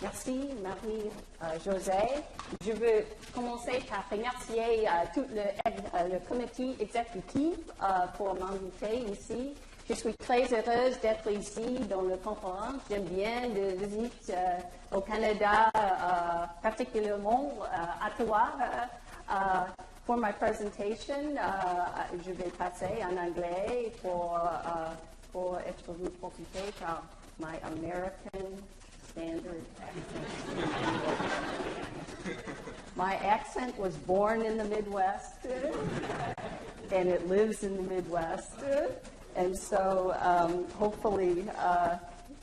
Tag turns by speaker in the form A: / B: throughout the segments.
A: Merci, Marie-Josée. Je veux commencer par remercier tout le comité exécutif pour m'inviter ici. Je suis très heureuse d'être ici dans le conférence. J'aime bien de visiter au Canada, particulièrement à Ottawa. For my presentation, je vais passer en anglais pour être profité par my American standard accent. My accent was born in the Midwest, and it lives in the Midwest. And so hopefully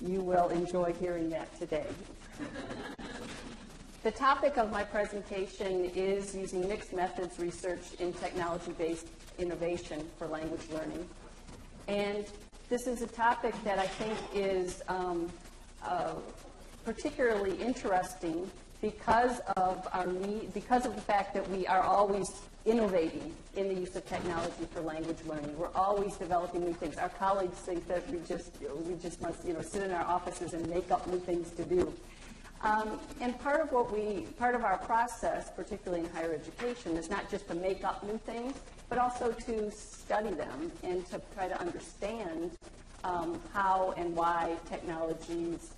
A: you will enjoy hearing that today. The topic of my presentation is using mixed methods research in technology-based innovation for language learning. And this is a topic that I think is particularly interesting because of our need, because of the fact that we are always innovating in the use of technology for language learning. We're always developing new things. Our colleagues think that we just must sit in our offices and make up new things to do. And part of our process, particularly in higher education, is not just to make up new things, but also to study them and to try to understand how and why technologies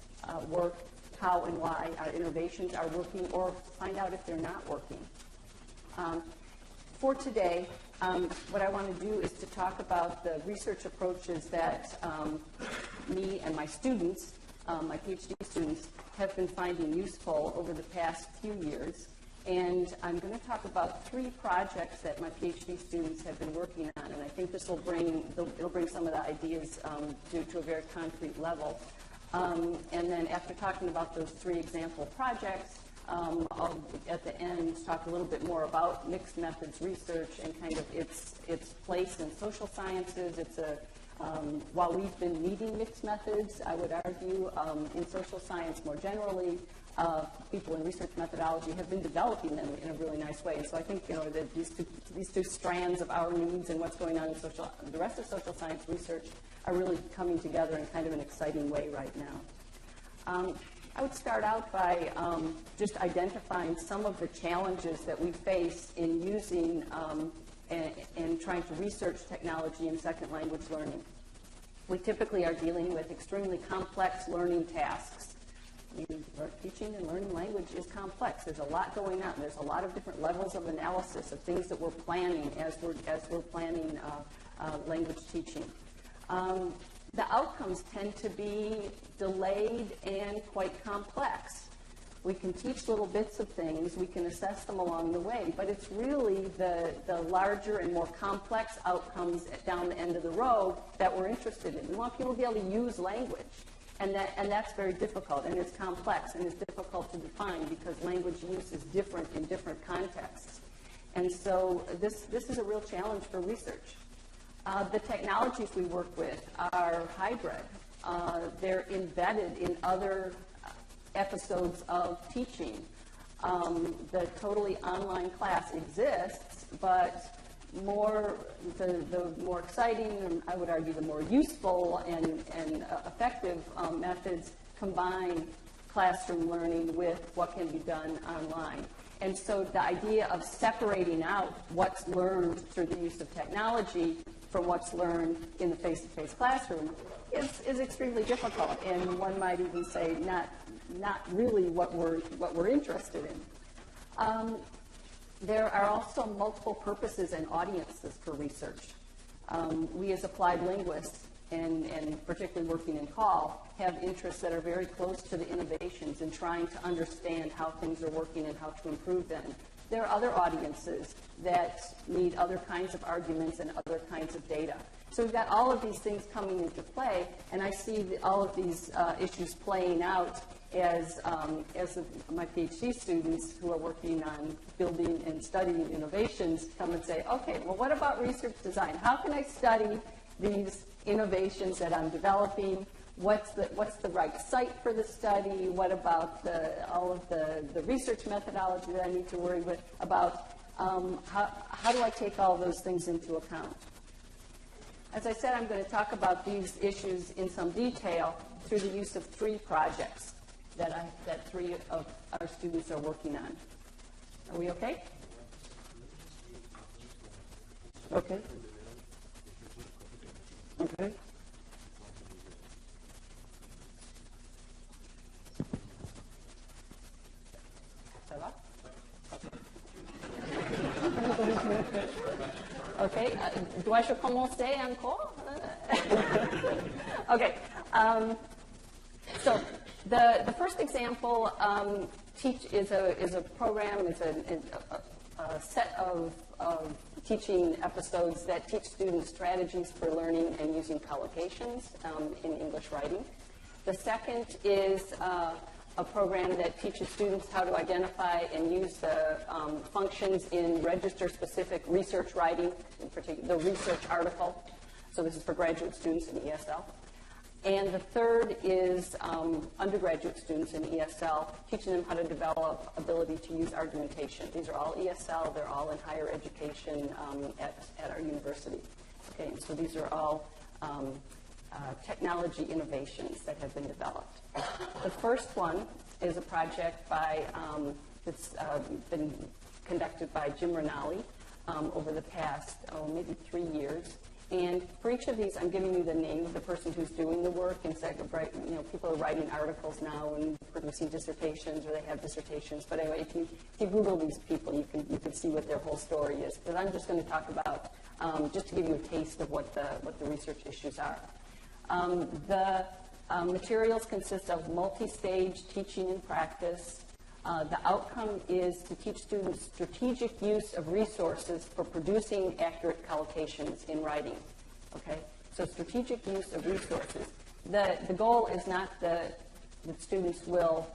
A: work, how and why our innovations are working, or find out if they're not working. For today, what I want to do is to talk about the research approaches that me and my students, my PhD students, have been finding useful over the past few years. And I'm going to talk about 3 projects that my PhD students have been working on, and I think this will bring some of the ideas to a very concrete level. And then after talking about those 3 example projects, I'll, at the end, talk a little bit more about mixed methods research and kind of its place in social sciences. While we've been needing mixed methods, I would argue, in social science more generally, people in research methodology have been developing them in a really nice way. And so I think that these two strands of our needs and what's going on in the rest of social science research are really coming together in kind of an exciting way right now. I would start out by just identifying some of the challenges that we face in using and trying to research technology in second language learning. We typically are dealing with extremely complex learning tasks. Teaching and learning language is complex. There's a lot going on. There's a lot of different levels of analysis of things that we're planning as we're planning language teaching. The outcomes tend to be delayed and quite complex. We can teach little bits of things, we can assess them along the way, but it's really the larger and more complex outcomes down the end of the road that we're interested in. We want people to be able to use language, and that's very difficult, and it's complex, and it's difficult to define because language use is different in different contexts. And so this is a real challenge for research. The technologies we work with are hybrid. They're embedded in other episodes of teaching. The totally online class exists, but the more exciting, and I would argue the more useful and effective methods combine classroom learning with what can be done online. And so the idea of separating out what's learned through the use of technology from what's learned in the face-to-face classroom is extremely difficult, and one might even say not really what we're interested in. There are also multiple purposes and audiences for research. We as applied linguists, and particularly working in CALL, have interests that are very close to the innovations and trying to understand how things are working and how to improve them. There are other audiences that need other kinds of arguments and other kinds of data. So we've got all of these things coming into play, and I see all of these issues playing out as my PhD students who are working on building and studying innovations come and say, okay, well, what about research design? How can I study these innovations that I'm developing? What's the right site for the study? What about all of the research methodology that I need to worry about? How do I take all those things into account? As I said, I'm going to talk about these issues in some detail through the use of 3 projects that that 3 of our students are working on. Are we okay? Okay. Okay. Ça va? Okay. Dois-je commencer encore? Okay. So the first example is a program. It's a set of teaching episodes that teach students strategies for learning and using collocations in English writing. The second is a program that teaches students how to identify and use the functions in register-specific research writing, in particular the research article. So this is for graduate students in ESL. And the third is undergraduate students in ESL, teaching them how to develop ability to use argumentation. These are all ESL. They're all in higher education at our university. Okay, and so these are all technology innovations that have been developed. The first one is a project that's been conducted by Jim Rinaldi over the past, maybe 3 years. And for each of these, I'm giving you the name of the person who's doing the work. Instead of people are writing articles now and producing dissertations, or they have dissertations. But anyway, if you Google these people, you can see what their whole story is. But I'm just going to talk about just to give you a taste of what the research issues are. The materials consist of multi-stage teaching and practice. The outcome is to teach students strategic use of resources for producing accurate collocations in writing. Okay, so strategic use of resources. The goal is not that students will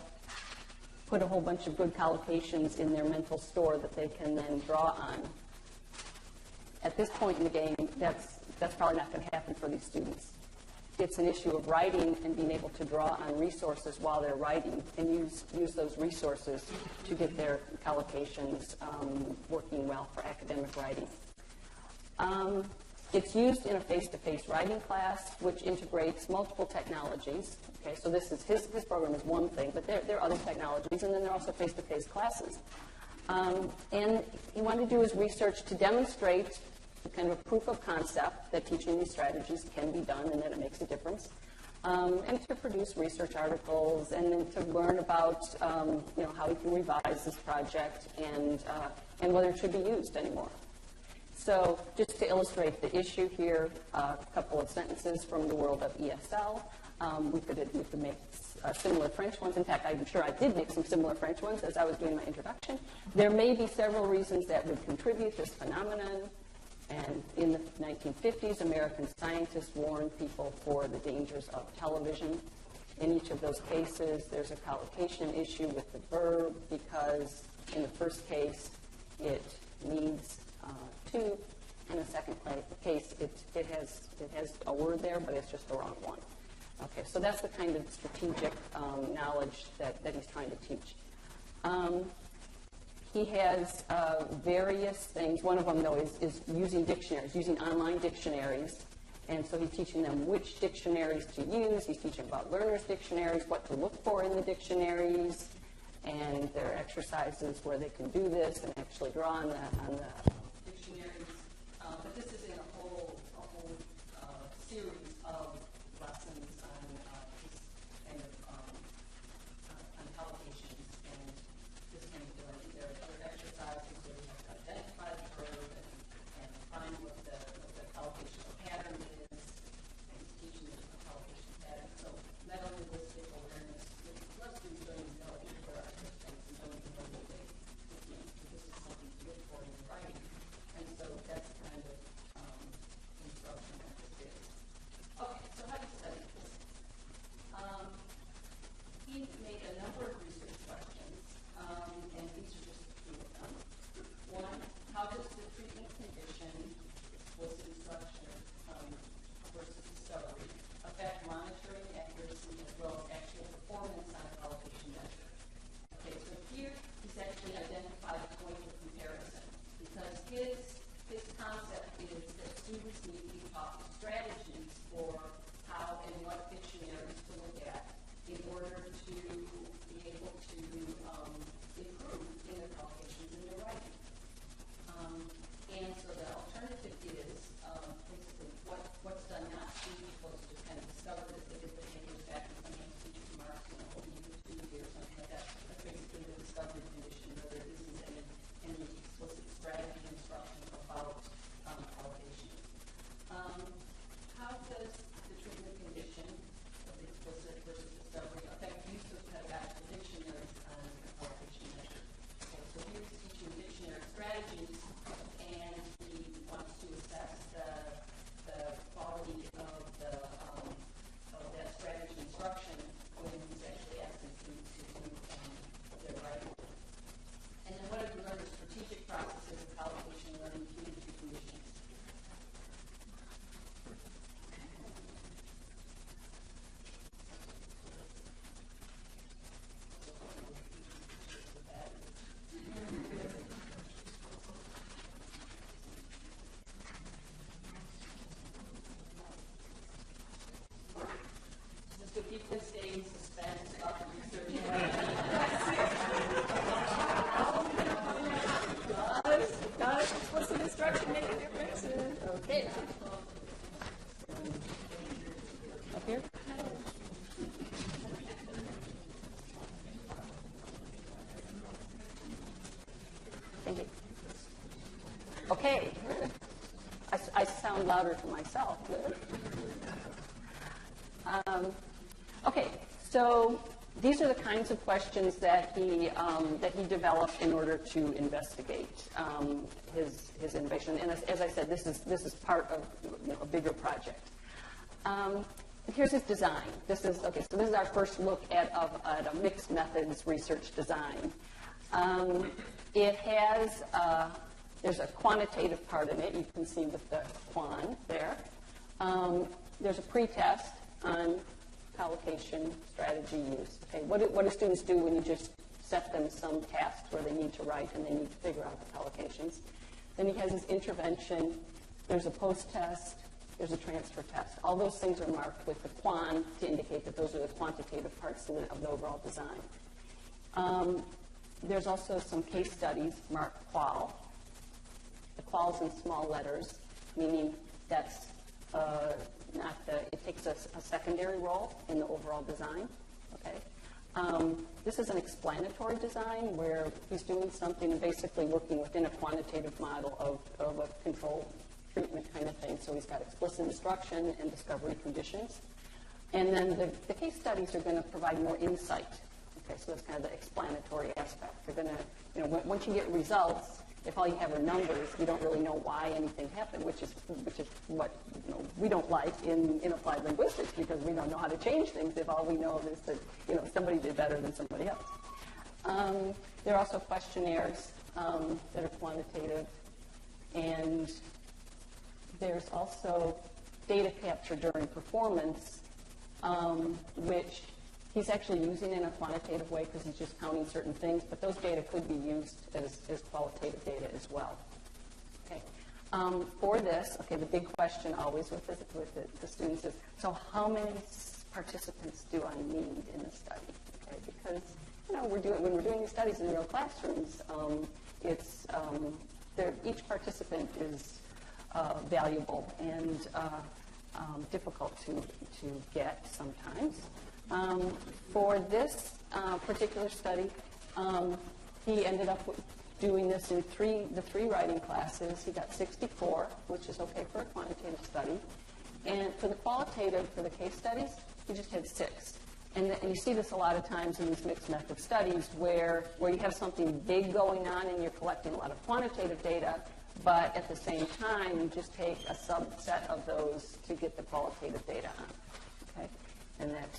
A: put a whole bunch of good collocations in their mental store that they can then draw on. At this point in the game, that's probably not going to happen for these students. It's an issue of writing and being able to draw on resources while they're writing and use those resources to get their collocations working well for academic writing. It's used in a face-to-face writing class, which integrates multiple technologies. Okay, so this is his program is one thing, but there are other technologies, and then there are also face-to-face classes. And he wanted to do his research to demonstrate kind of a proof of concept that teaching these strategies can be done and that it makes a difference, and to produce research articles, and then to learn about how we can revise this project and whether it should be used anymore. So just to illustrate the issue here, a couple of sentences from the world of ESL. We could make similar French ones. In fact, I'm sure I did make some similar French ones as I was doing my introduction. There may be several reasons that would contribute to this phenomenon. And in the 1950s, American scientists warned people for the dangers of television. In each of those cases, there's a collocation issue with the verb because in the first case, it needs to. In the second case, it has a word there, but it's just the wrong one. Okay, so that's the kind of strategic knowledge that he's trying to teach. He has various things. One of them, though, is using dictionaries, using online dictionaries. And so he's teaching them which dictionaries to use. He's teaching about learners' dictionaries, what to look for in the dictionaries. And there are exercises where they can do this and actually draw on the dictionaries. But this is in a whole series of lessons on this kind of on collocations and this kind of learning. There are other exercises where you have to identify the verb and find what the collocational pattern is, and teaching the collocation pattern. So not only linguistic awareness, most students don't even know if there are things and don't even know what they this is something to look for in writing. Okay. I sound louder to myself. Okay, so these are the kinds of questions that he developed in order to investigate his innovation. And as I said, this is part of a bigger project. Here's his design. So this is our first look at a mixed methods research design. It has there's a quantitative part in it. You can see with the quan there. There's a pretest on collocation strategy use. Okay, what do students do when you just set them some tasks where they need to write and they need to figure out the collocations? Then he has his intervention. There's a post-test. There's a transfer test. All those things are marked with the quan to indicate that those are the quantitative parts of the overall design. There's also some case studies marked qual. The qual's in small letters, meaning that's it takes a secondary role in the overall design. Okay. This is an explanatory design where he's doing something and basically working within a quantitative model of a control treatment kind of thing. So he's got explicit instruction and discovery conditions. And then the case studies are going to provide more insight. Okay, so that's kind of the explanatory aspect. They're going to, once you get results, if all you have are numbers, you don't really know why anything happened, which is what we don't like in applied linguistics, because we don't know how to change things if all we know is that somebody did better than somebody else. There are also questionnaires that are quantitative, and there's also data capture during performance, which he's actually using in a quantitative way because he's just counting certain things, but those data could be used as qualitative data as well. Okay. For this, the big question always with the students is, so how many participants do I need in the study? Okay, because when we're doing these studies in real classrooms, each participant is valuable and difficult to get sometimes. For this particular study, he ended up doing this in the three writing classes. He got 64, which is okay for a quantitative study. And for the qualitative, for the case studies, he just had 6. And you see this a lot of times in these mixed method studies where you have something big going on and you're collecting a lot of quantitative data, but at the same time, you just take a subset of those to get the qualitative data on. Okay? And that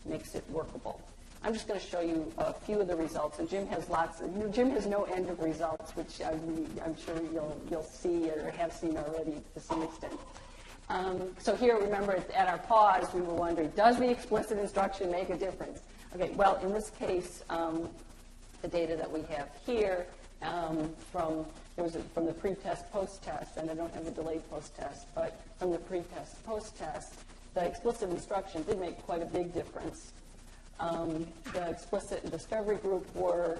A: makes it workable. I'm just going to show you a few of the results, and Jim has Jim has no end of results, which I'm sure you'll see or have seen already to some extent. So here, remember, at our pause, we were wondering, does the explicit instruction make a difference? Okay, well, in this case, the data that we have here from the pre-test, post-test, and I don't have the delayed post-test, but from the pre-test, post-test, the explicit instruction did make quite a big difference. The explicit and discovery group were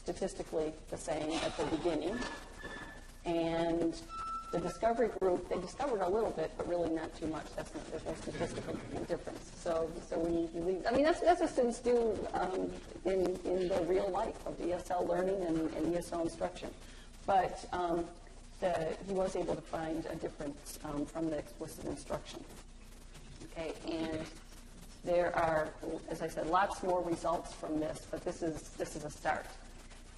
A: statistically the same at the beginning. And the discovery group, they discovered a little bit, but really not too much. There's no statistical difference. So when you leave, that's what students do in the real life of ESL learning and ESL instruction. But he was able to find a difference from the explicit instruction. Okay, and there are, as I said, lots more results from this, but this is a start.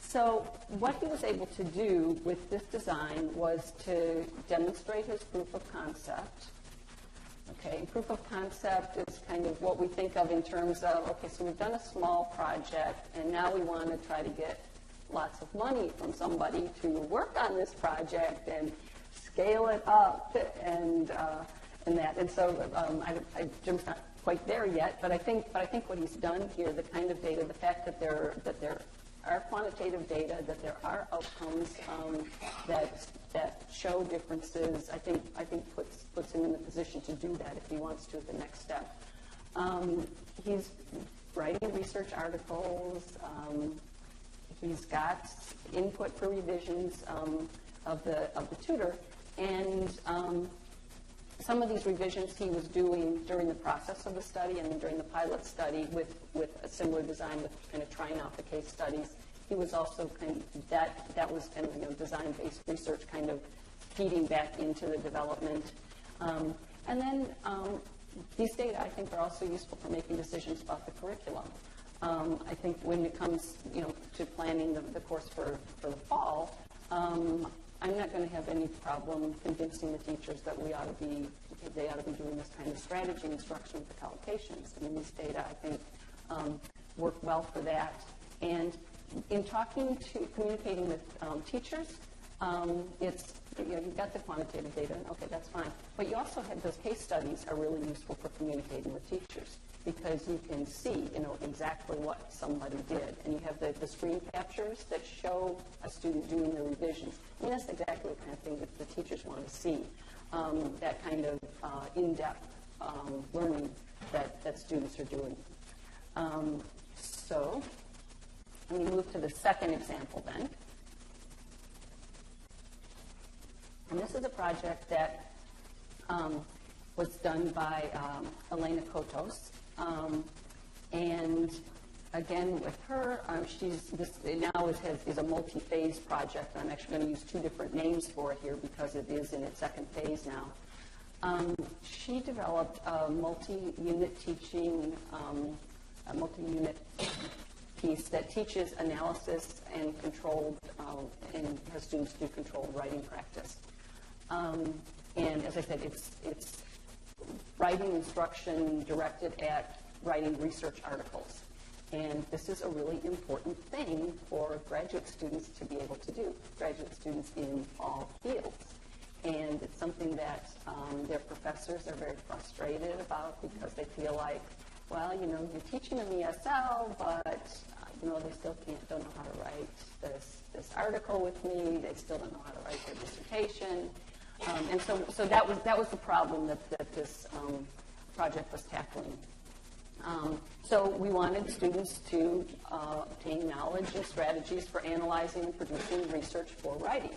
A: So what he was able to do with this design was to demonstrate his proof of concept. Okay, proof of concept is kind of what we think of in terms of, okay, so we've done a small project, and now we want to try to get lots of money from somebody to work on this project and scale it up and that. And so Jim's not quite there yet, but I think what he's done here, the kind of data, the fact that there are quantitative data, that there are outcomes that show differences, I think puts him in the position to do that if he wants to at the next step. He's writing research articles. He's got input for revisions of the tutor, and some of these revisions he was doing during the process of the study and then during the pilot study with a similar design, with kind of trying out the case studies. He was also that was kind of design-based research kind of feeding back into the development. And then these data, I think, are also useful for making decisions about the curriculum. I think when it comes, to planning the course for the fall, I'm not going to have any problem convincing the teachers that they ought to be doing this kind of strategy instruction with the collocations. I mean, these data, I think, work well for that. And in communicating with teachers, it's, you've got the quantitative data, and okay, that's fine. But you also have those case studies are really useful for communicating with teachers because you can see, exactly what somebody did. And you have the screen captures that show a student doing the revisions. And that's exactly the kind of thing that the teachers want to see, that kind of in-depth learning that students are doing. So let me move to the second example then. And this is a project that was done by Elena Kotos. And again, with her, now is a multi-phase project. I'm actually going to use two different names for it here because it is in its second phase now. She developed a multi-unit piece that teaches analysis and and has students do controlled writing practice. And as I said, it's writing instruction directed at writing research articles. And this is a really important thing for graduate students to be able to do, graduate students in all fields. And it's something that their professors are very frustrated about because they feel like, well, you're teaching them ESL, but, they still don't know how to write this article with me. They still don't know how to write their dissertation. And so that was the problem that this project was tackling. So we wanted students to obtain knowledge and strategies for analyzing and producing research for writing.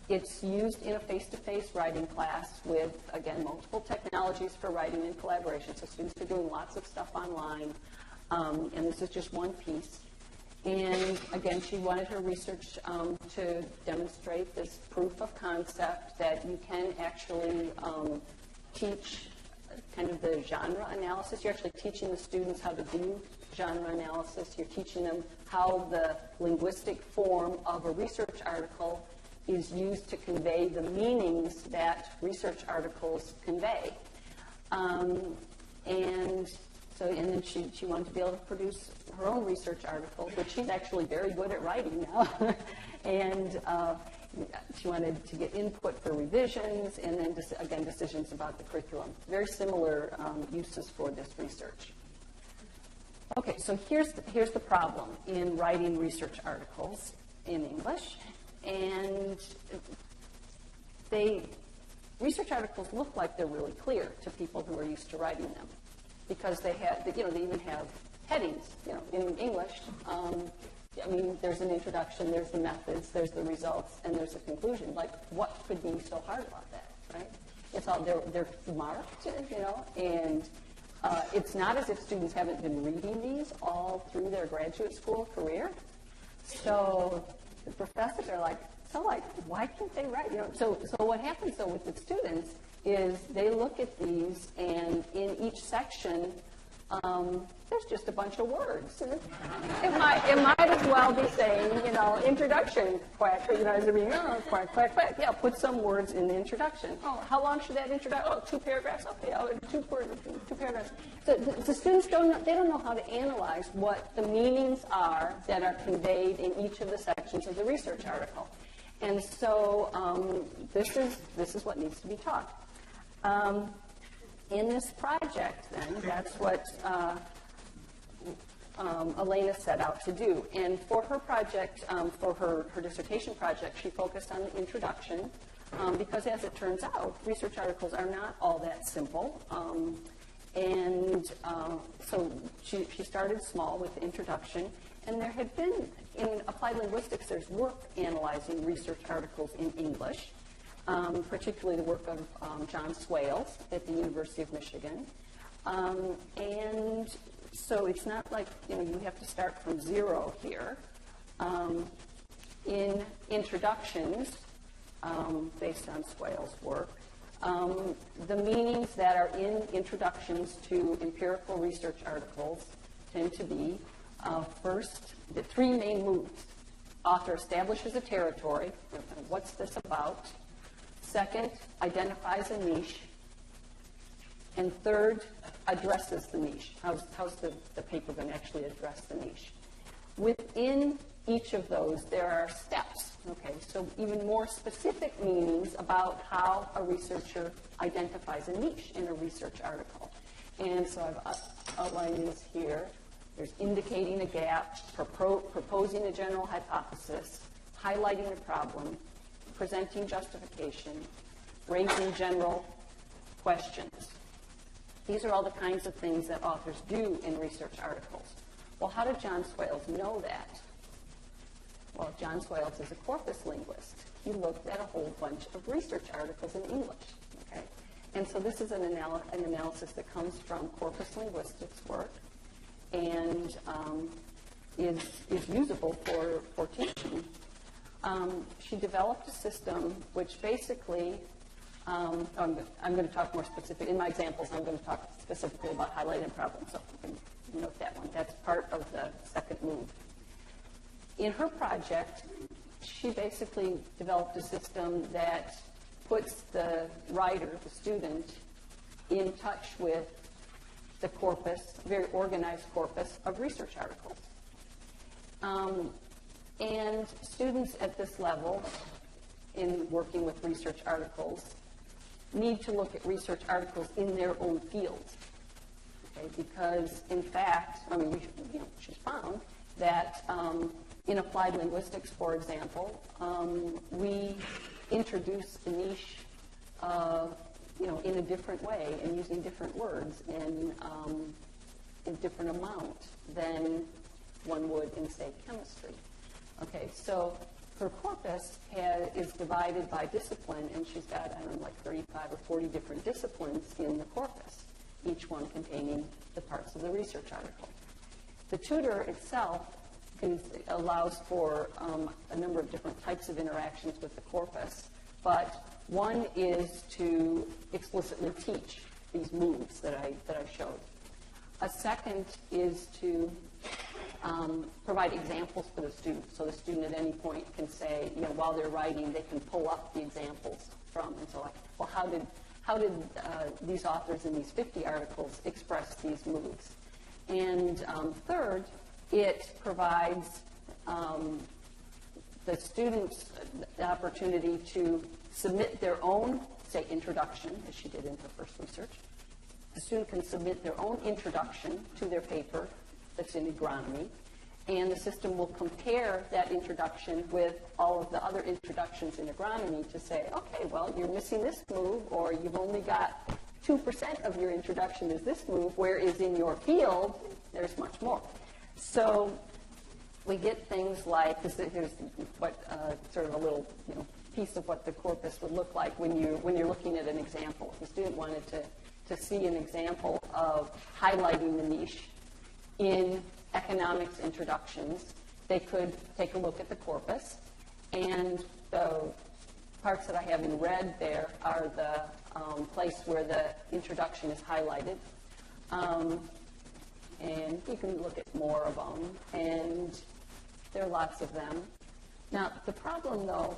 A: It's used in a face-to-face writing class with, again, multiple technologies for writing and collaboration. So students are doing lots of stuff online, and this is just one piece. And again, she wanted her research to demonstrate this proof of concept that you can actually teach kind of the genre analysis. You're actually teaching the students how to do genre analysis. You're teaching them how the linguistic form of a research article is used to convey the meanings that research articles convey. And then she wanted to be able to produce her own research articles, which she's actually very good at writing now. And she wanted to get input for revisions and then, again, decisions about the curriculum. Very similar uses for this research. Okay, so here's the problem in writing research articles in English. And research articles look like they're really clear to people who are used to writing them because they even have headings, in English. There's an introduction, there's the methods, there's the results, and there's a conclusion. Like, what could be so hard about that, right? It's all, they're marked, and it's not as if students haven't been reading these all through their graduate school career. So the professors are like, why can't they write? So what happens, though, with the students is they look at these, and in each section, there's just a bunch of words. It might as well be saying, introduction, quack, quack, quack, quack. Yeah, put some words in the introduction. Oh, how long should that introduction? Oh, 2 paragraphs. Okay, two paragraphs. So the students don't know how to analyze what the meanings are that are conveyed in each of the sections of the research article. And so this is what needs to be taught. In this project, then, that's what Elena set out to do. And for her project, for her dissertation project, she focused on the introduction because, as it turns out, research articles are not all that simple. So she started small with the introduction. And there had been, in applied linguistics, there's work analyzing research articles in English. Particularly the work of John Swales at the University of Michigan. And so it's not like, you have to start from zero here. In introductions, based on Swale's work. The meanings that are in introductions to empirical research articles tend to be, first, the three main moves. Author establishes a territory. What's this about? Second, identifies a niche. And third, addresses the niche. How's the paper going to actually address the niche? Within each of those, there are steps. Okay, so even more specific meanings about how a researcher identifies a niche in a research article. And so I've outlined these here. There's indicating a gap, proposing a general hypothesis, highlighting a problem, presenting justification, raising general questions. These are all the kinds of things that authors do in research articles. Well, how did John Swales know that? Well, John Swales is a corpus linguist. He looked at a whole bunch of research articles in English. Okay? And so this is an analysis that comes from corpus linguistics work and is usable for teaching. She developed a system which basically, I'm going to talk more specific. In my examples, I'm going to talk specifically about highlighted problems. So you can note that one. That's part of the second move. In her project, she basically developed a system that puts the writer, the student, in touch with the corpus, a very organized corpus of research articles. And students at this level, in working with research articles, need to look at research articles in their own fields. Okay? Because, in fact, she's found that in applied linguistics, for example, we introduce the niche in a different way and using different words in a different amount than one would in, say, chemistry. Okay, so her corpus is divided by discipline, and she's got, 35 or 40 different disciplines in the corpus, each one containing the parts of the research article. The tutor itself allows for a number of different types of interactions with the corpus, but one is to explicitly teach these moves that I showed. A second is to provide examples for the student, so the student at any point can say, while they're writing, they can pull up the examples from, and so well, how did these authors in these 50 articles express these moves? And third, it provides the students the opportunity to submit their own, say, introduction, as she did in her first research. The student can submit their own introduction to their paper that's in agronomy, and the system will compare that introduction with all of the other introductions in agronomy to say, okay, well, you're missing this move, or you've only got 2% of your introduction is this move, whereas in your field, there's much more. So we get things like, here's what sort of a little piece of what the corpus would look like when you're looking at an example. If the student wanted to see an example of highlighting the niche in economics introductions, they could take a look at the corpus, and the parts that I have in red there are the place where the introduction is highlighted. And you can look at more of them, and there are lots of them. Now, the problem, though,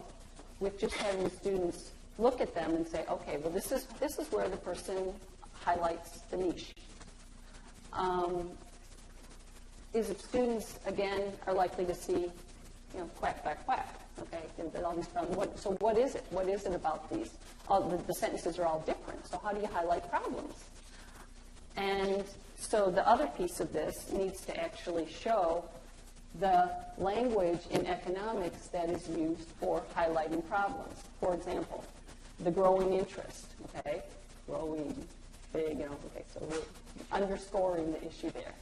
A: with just having students look at them and say, okay, well, this is where the person highlights the niche, is if students, again, are likely to see, quack, quack, quack, okay, and all these problems. So what is it? What is it about these? The sentences are all different, so how do you highlight problems? And so the other piece of this needs to actually show the language in economics that is used for highlighting problems. For example, the growing interest, okay? Growing, big, okay, so we're underscoring the issue there.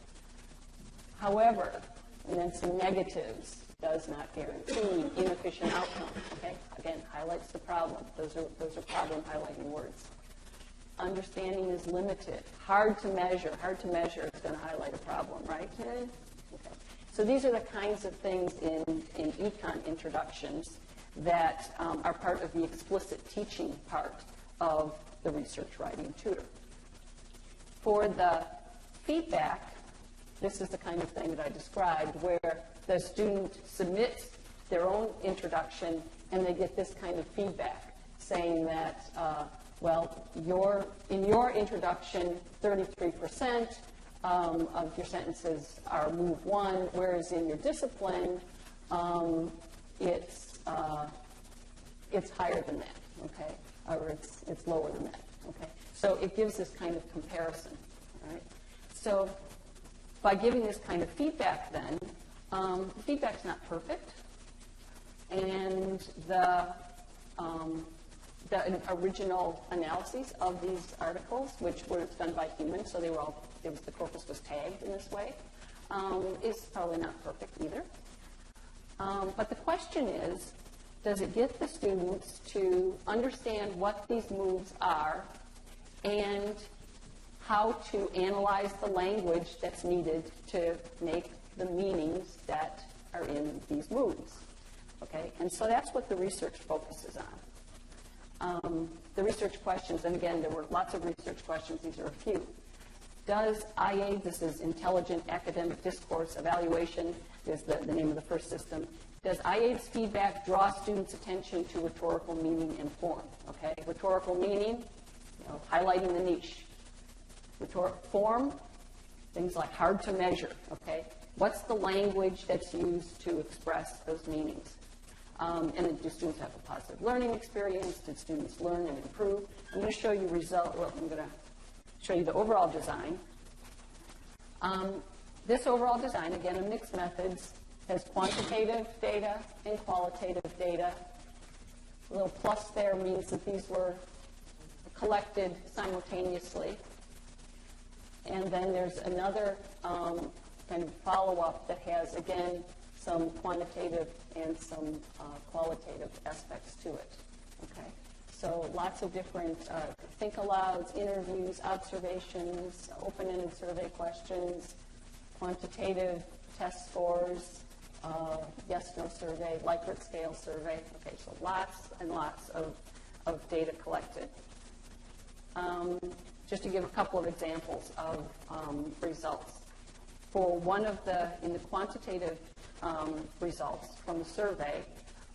A: However, and then some negatives, does not guarantee inefficient outcomes, okay? Again, highlights the problem. Those are problem highlighting words. Understanding is limited. Hard to measure. Hard to measure is going to highlight a problem, right? Okay. So these are the kinds of things in econ introductions that are part of the explicit teaching part of the research writing tutor. For the feedback, this is the kind of thing that I described, where the student submits their own introduction and they get this kind of feedback saying that, well, in your introduction, 33% of your sentences are move one, whereas in your discipline, it's higher than that, okay, or it's lower than that, okay. So it gives this kind of comparison, all right. So by giving this kind of feedback, then the feedback's not perfect, and the original analyses of these articles, which were done by humans, so the corpus was tagged in this way, is probably not perfect either. But the question is, does it get the students to understand what these moves are and how to analyze the language that's needed to make the meanings that are in these moves? Okay, and so that's what the research focuses on. The research questions, and again, there were lots of research questions. These are a few. Does IAID, this is Intelligent Academic Discourse Evaluation, is the name of the first system. Does IAID's feedback draw students' attention to rhetorical meaning and form? Okay, rhetorical meaning, highlighting the niche. Form, things like hard to measure. Okay, what's the language that's used to express those meanings? And then do students have a positive learning experience? Did students learn and improve? I'm going to show you I'm going to show you the overall design. This overall design, again, in mixed methods, has quantitative data and qualitative data. A little plus there means that these were collected simultaneously. And then there's another kind of follow-up that has, again, some quantitative and some qualitative aspects to it. Okay, so lots of different think alouds, interviews, observations, open-ended survey questions, quantitative test scores, yes/no survey, Likert scale survey. Okay, so lots and lots of data collected. Just to give a couple of examples of results. For one of in the quantitative results from the survey,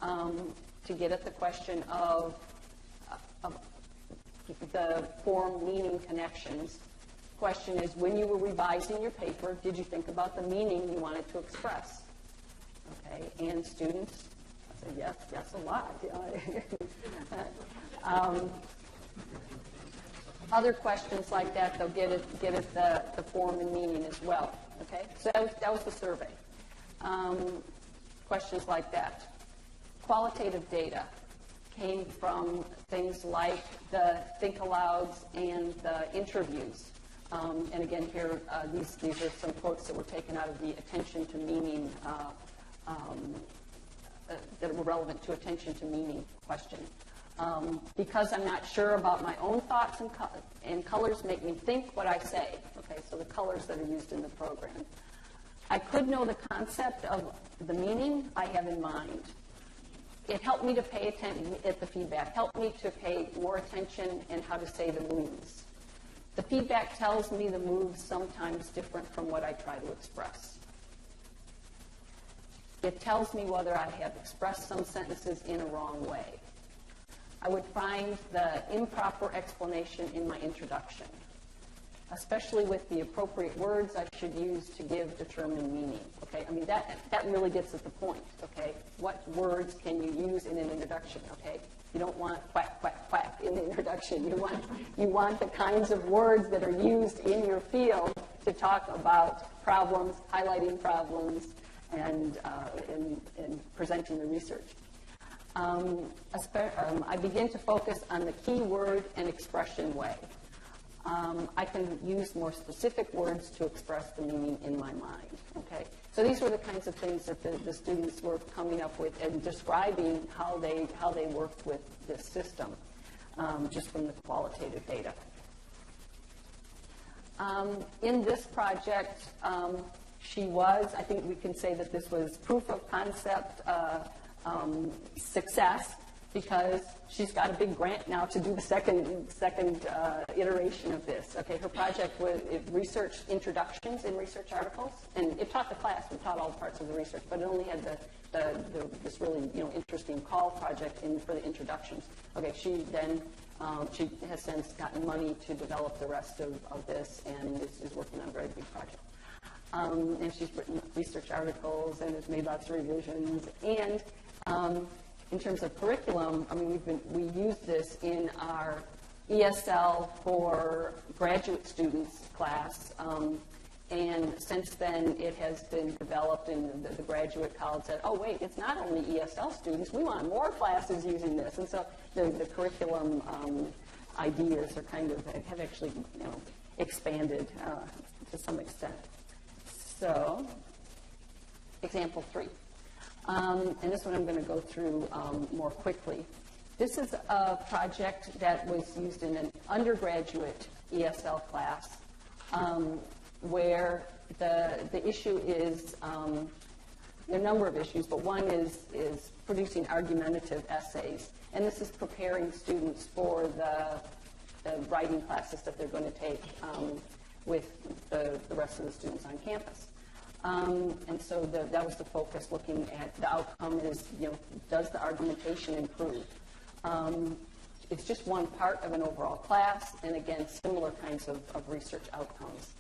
A: to get at the question of the form meaning connections, the question is, when you were revising your paper, did you think about the meaning you wanted to express? Okay, and students said yes, a lot. Other questions like that, they'll get at the form and meaning as well. Okay, so that was the survey. Questions like that. Qualitative data came from things like the think alouds and the interviews. And again, here these are some quotes that were taken out of the attention to meaning that were relevant to attention to meaning question. Because I'm not sure about my own thoughts and colors make me think what I say. Okay, so the colors that are used in the program. I could know the concept of the meaning I have in mind. It helped me to pay attention at the feedback, helped me to pay more attention in how to say the moves. The feedback tells me the moves sometimes different from what I try to express. It tells me whether I have expressed some sentences in a wrong way. I would find the improper explanation in my introduction, especially with the appropriate words I should use to give determined meaning. Okay, I mean that really gets at the point. Okay, what words can you use in an introduction? Okay, you don't want quack quack quack in the introduction. You want the kinds of words that are used in your field to talk about problems, highlighting problems, and presenting the research. I begin to focus on the key word and expression way. I can use more specific words to express the meaning in my mind. Okay, so these were the kinds of things that the students were coming up with and describing how they worked with this system, just from the qualitative data. In this project, I think we can say that this was proof of concept success because she's got a big grant now to do the second iteration of this. Okay, her project was it researched introductions in research articles, and it taught the class. We taught all parts of the research, but it only had this really interesting call project for the introductions. Okay, she she has since gotten money to develop the rest of this, and is working on a very big project. And she's written research articles and has made lots of revisions. And in terms of curriculum, I mean, we use this in our ESL for graduate students class. And since then, it has been developed, and the graduate college said, oh, wait, it's not only ESL students. We want more classes using this. And so the curriculum ideas are have actually expanded to some extent. So, example 3. And this one I'm going to go through more quickly. This is a project that was used in an undergraduate ESL class where the issue is, there are a number of issues, but one is producing argumentative essays. And this is preparing students for the writing classes that they're going to take with the rest of the students on campus. And so that was the focus, looking at the outcome is, does the argumentation improve? It's just one part of an overall class, and again, similar kinds of research outcomes.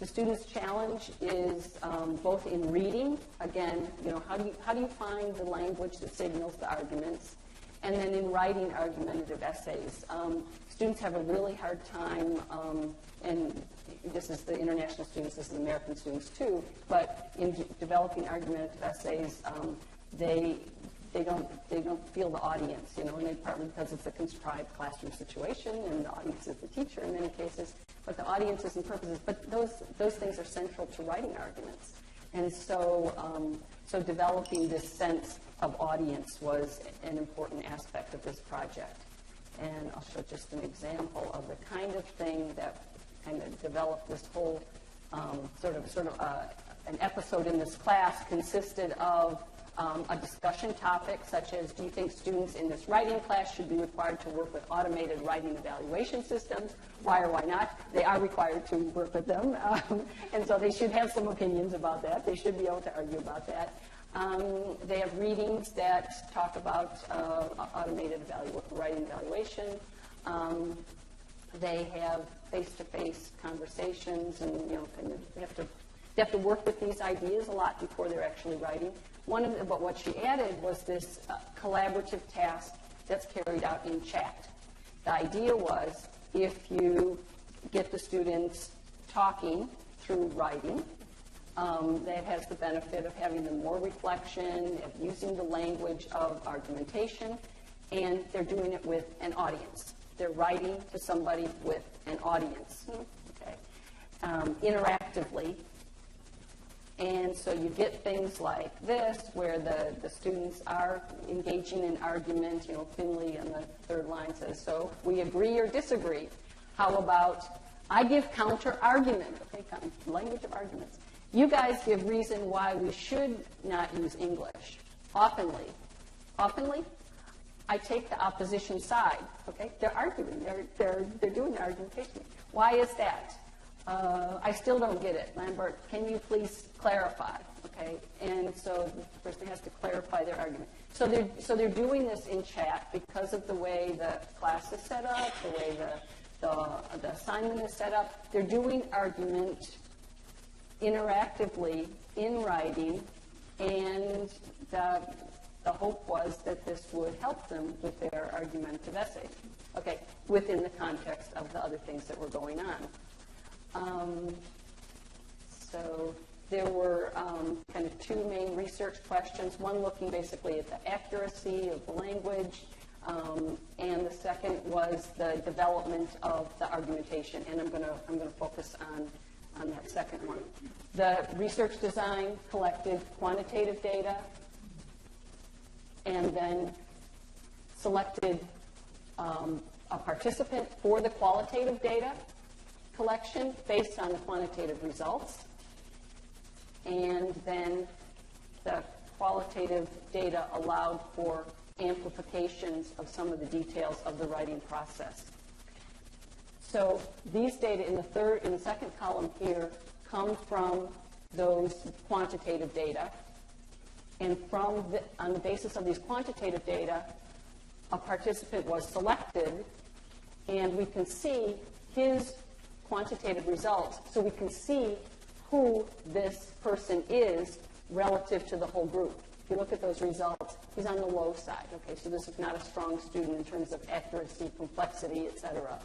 A: The students' challenge is both in reading, again, how do you find the language that signals the arguments, and then in writing argumentative essays. Students have a really hard time, and this is the international students, this is the American students too, but in developing argumentative essays, they don't feel the audience, and in part because it's a contrived classroom situation, and the audience is the teacher in many cases, but the audiences and purposes, but those things are central to writing arguments. And so, so developing this sense of audience was an important aspect of this project. And I'll show just an example of the kind of thing that kind of developed this whole an episode in this class consisted of a discussion topic such as, do you think students in this writing class should be required to work with automated writing evaluation systems? Why or why not? They are required to work with them, and so they should have some opinions about that. They should be able to argue about that. They have readings that talk about automated writing evaluation. They have face-to-face conversations, and they have to work with these ideas a lot before they're actually writing. But what she added was this collaborative task that's carried out in chat. The idea was, if you get the students talking through writing, that has the benefit of having them more reflection, of using the language of argumentation, and they're doing it with an audience. They're writing to somebody with an audience, okay, interactively. And so you get things like this, where the students are engaging in argument. Finley on the third line says, so we agree or disagree. How about, I give counter argument, okay, language of arguments. You guys give reason why we should not use English. Oftenly, I take the opposition side. Okay, they're arguing. They're doing the argumentation. Why is that? I still don't get it. Lambert, can you please clarify? Okay, and so the person has to clarify their argument. So they're doing this in chat because of the way the class is set up, the way the assignment is set up. They're doing argument interactively in writing, and the hope was that this would help them with their argumentative essays, okay, within the context of the other things that were going on. So there were kind of two main research questions, one looking basically at the accuracy of the language, and the second was the development of the argumentation, and I'm going to focus on that second one. The research design collected quantitative data and then selected a participant for the qualitative data collection based on the quantitative results. And then the quantitative data allowed for amplifications of some of the details of the writing process. So these data in the second column here come from those quantitative data. And on the basis of these quantitative data, a participant was selected, and we can see his quantitative results. So we can see who this person is relative to the whole group. If you look at those results, he's on the low side. Okay, so this is not a strong student in terms of accuracy, complexity, etc.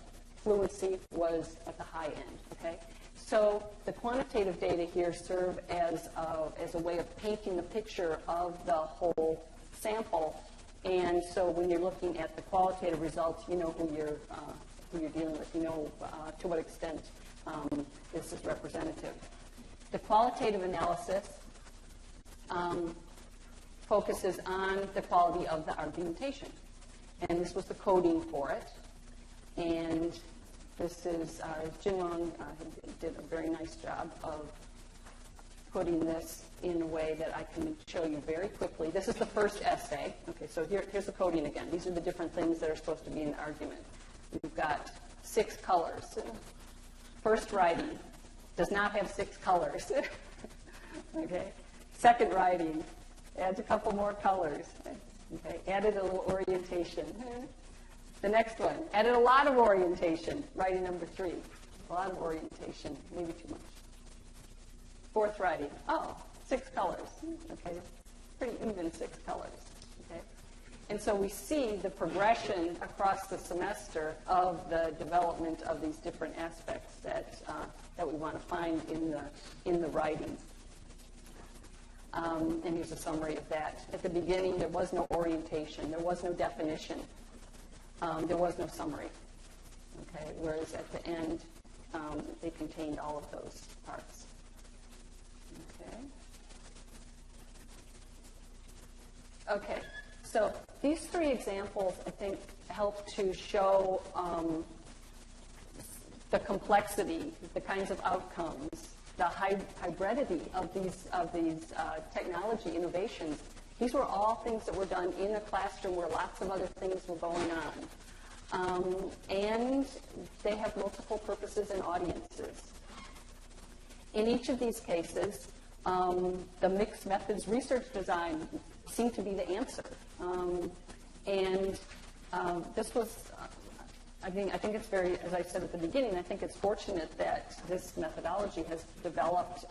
A: Fluency was at the high end. Okay, so the quantitative data here serve as a way of painting the picture of the whole sample. And so when you're looking at the qualitative results, you know who you're dealing with. You know to what extent this is representative. The qualitative analysis focuses on the quality of the argumentation. And this was the coding for it. And this is, Jinwon did a very nice job of putting this in a way that I can show you very quickly. This is the first essay. Okay, so here's the coding again. These are the different things that are supposed to be in the argument. We've got 6 colors. First writing does not have 6 colors. Okay. Second writing adds a couple more colors. Okay. Added a little orientation. The next one added a lot of orientation. Writing number 3, a lot of orientation, maybe too much. Fourth writing, 6 colors. Okay. Pretty even 6 colors. Okay. And so we see the progression across the semester of the development of these different aspects that we want to find in the writing. And here's a summary of that. At the beginning, there was no orientation. There was no definition. There was no summary. Okay. Whereas at the end, they contained all of those parts. Okay. Okay. So these 3 examples, I think, help to show the complexity, the kinds of outcomes, the hybridity of these technology innovations. These were all things that were done in a classroom where lots of other things were going on. And they have multiple purposes and audiences. In each of these cases, the mixed methods research design seemed to be the answer. This was, I think it's very, as I said at the beginning, I think it's fortunate that this methodology has developed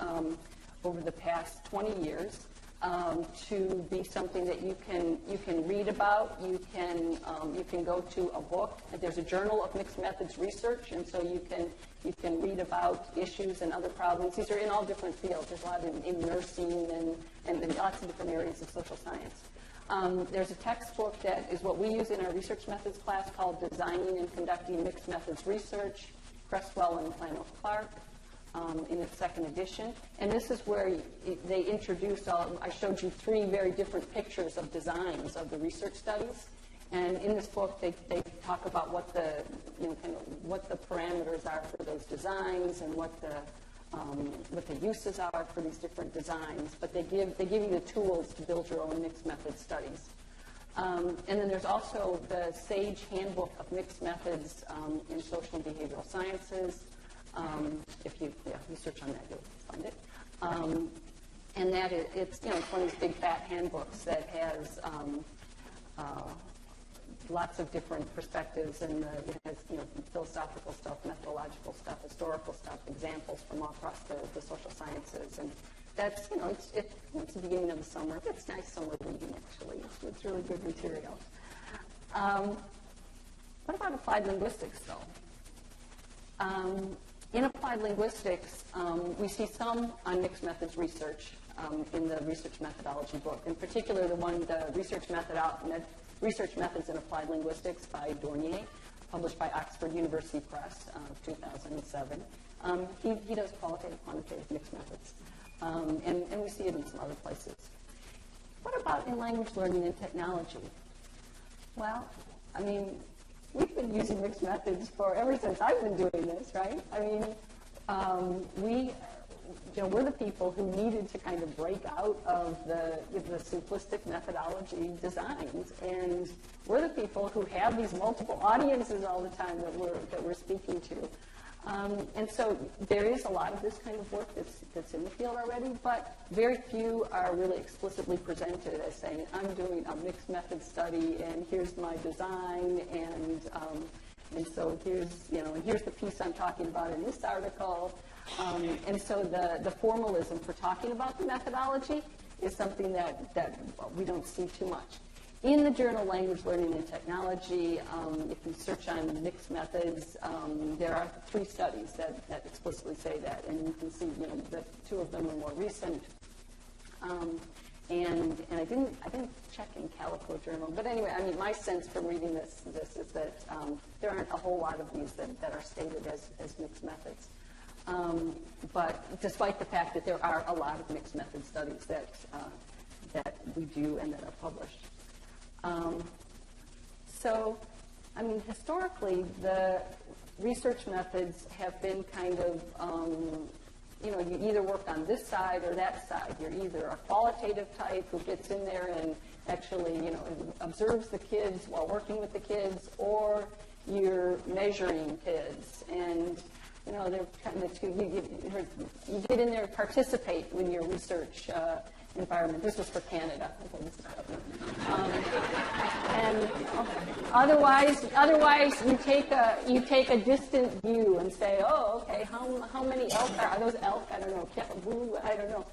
A: over the past 20 years to be something that you can read about. You can go to a book. There's a Journal of Mixed Methods Research, and so you can read about issues and other problems. These are in all different fields. There's a lot in nursing and lots of different areas of social science. There's a textbook that is what we use in our research methods class called Designing and Conducting Mixed Methods Research, Cresswell and Plano-Clark, in its 2nd edition. And this is where they introduce I showed you 3 very different pictures of designs of the research studies. And in this book, they talk about what the parameters are for those designs and what the uses are for these different designs, but they give you the tools to build your own mixed method studies. And then there's also the SAGE Handbook of Mixed Methods in Social and Behavioral Sciences. If you search on that, you'll find it. And that it's one of these big fat handbooks that has lots of different perspectives, and it has philosophical stuff, methodological stuff, historical stuff, examples from all across the social sciences, and that's it's the beginning of the summer. It's nice summer reading actually. It's really good material. What about applied linguistics though? In applied linguistics, we see some on mixed methods research in the research methodology book. In particular, the research methods in applied linguistics by Dornier, published by Oxford University Press, 2007. He does qualitative, quantitative mixed methods, and we see it in some other places. What about in language learning and technology? Well, I mean, we've been using mixed methods ever since I've been doing this, right? I mean, we're the people who needed to kind of break out of the simplistic methodology designs, and we're the people who have these multiple audiences all the time that we're speaking to. And so there is a lot of this kind of work that's in the field already, but very few are really explicitly presented as saying, I'm doing a mixed method study, and here's my design, and so here's the piece I'm talking about in this article. And so the formalism for talking about the methodology is something that we don't see too much. In the journal Language Learning and Technology, if you search on mixed methods, there are 3 studies that explicitly say that, and you can see that 2 of them are more recent. And I didn't check in Calico Journal, but anyway, I mean, my sense from reading this is that there aren't a whole lot of these that are stated as mixed methods. But despite the fact that there are a lot of mixed method studies that we do and that are published. So, I mean, historically, the research methods have been kind of, you either work on this side or that side. You're either a qualitative type who gets in there and actually, observes the kids while working with the kids, or you're measuring kids. And, they're kind of you get in there and participate when your research environment. This was for Canada. Okay, this is and otherwise you take a distant view and say, oh, okay, how many elk are those elk? I don't know. I don't know.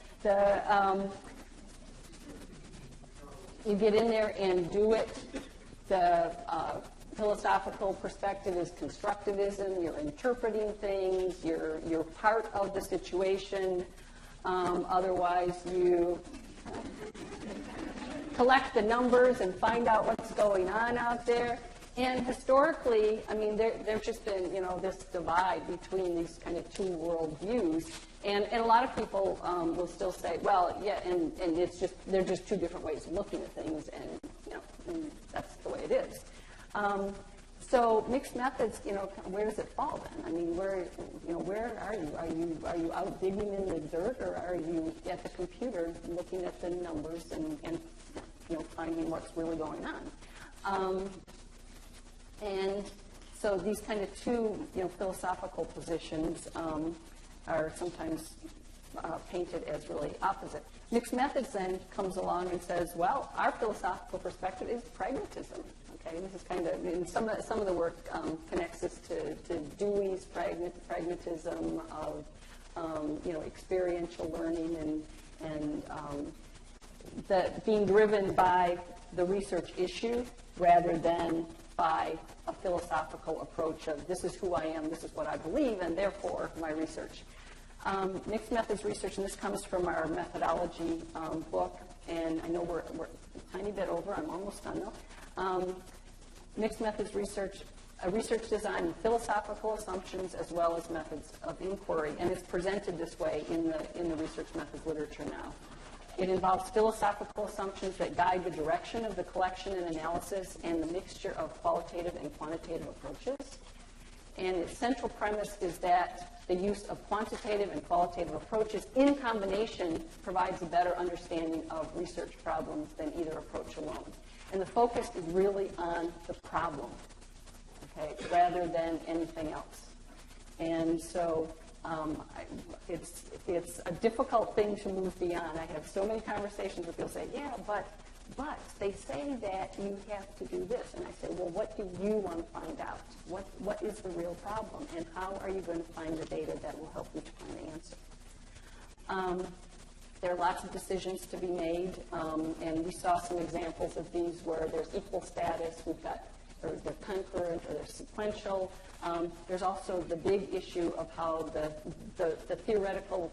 A: You get in there and do it. The philosophical perspective is constructivism. You're interpreting things. You're part of the situation. Otherwise, you collect the numbers and find out what's going on out there. And historically, I mean, there's just been, this divide between these kind of 2 world views. And a lot of people will still say, well, yeah, and they're just 2 different ways of looking at things, and, and that's the way it is. So mixed methods, where does it fall then? I mean, where are you? Are you out digging in the dirt, or are you at the computer looking at the numbers and finding what's really going on? And so these kind of 2, philosophical positions are sometimes painted as really opposite. Mixed methods then comes along and says, well, our philosophical perspective is pragmatism. Okay, this is kind of, and some of the work connects this to Dewey's pragmatism of, experiential learning and being driven by the research issue rather than by a philosophical approach of this is who I am, this is what I believe, and therefore my research. Mixed methods research, and this comes from our methodology book, and I know we're a tiny bit over. I'm almost done though. Mixed methods research, research design and philosophical assumptions as well as methods of inquiry, and it's presented this way in the research methods literature now. It involves philosophical assumptions that guide the direction of the collection and analysis and the mixture of qualitative and quantitative approaches. And its central premise is that the use of quantitative and qualitative approaches in combination provides a better understanding of research problems than either approach alone. And the focus is really on the problem, okay, rather than anything else. And so it's a difficult thing to move beyond. I have so many conversations where people say, yeah, but they say that you have to do this. And I say, well, what do you want to find out? What is the real problem? And how are you going to find the data that will help you to find the answer? There are lots of decisions to be made, and we saw some examples of these where there's equal status. We've got, or they're concurrent, or they're sequential. There's also the big issue of how the theoretical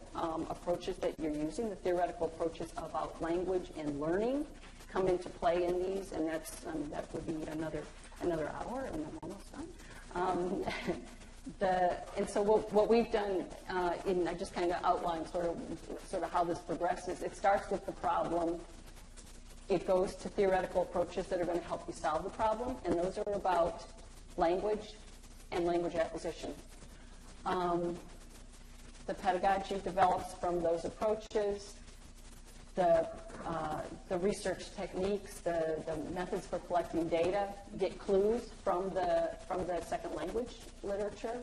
A: approaches that you're using, the theoretical approaches about language and learning, come into play in these, and that would be another hour, and I'm almost done. And so what we've done, I just kind of outlined sort of how this progresses. It starts with the problem. It goes to theoretical approaches that are going to help you solve the problem, and those are about language and language acquisition. The pedagogy develops from those approaches. The research techniques, the methods for collecting data, get clues from the second language literature.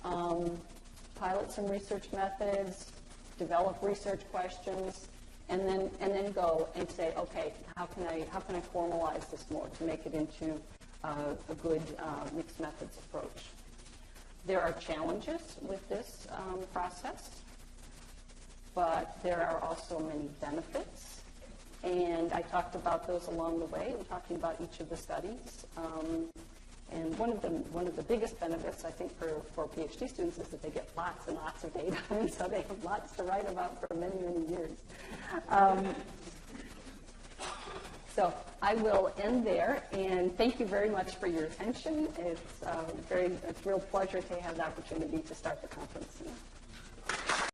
A: Pilot some research methods, develop research questions, and then go and say, okay, how can I formalize this more to make it into a good mixed methods approach? There are challenges with this process, but there are also many benefits, and I talked about those along the way in talking about each of the studies. And one of the biggest benefits, I think, for PhD students is that they get lots and lots of data, and so they have lots to write about for many, many years. So I will end there, and thank you very much for your attention. It's a real pleasure to have the opportunity to start the conference.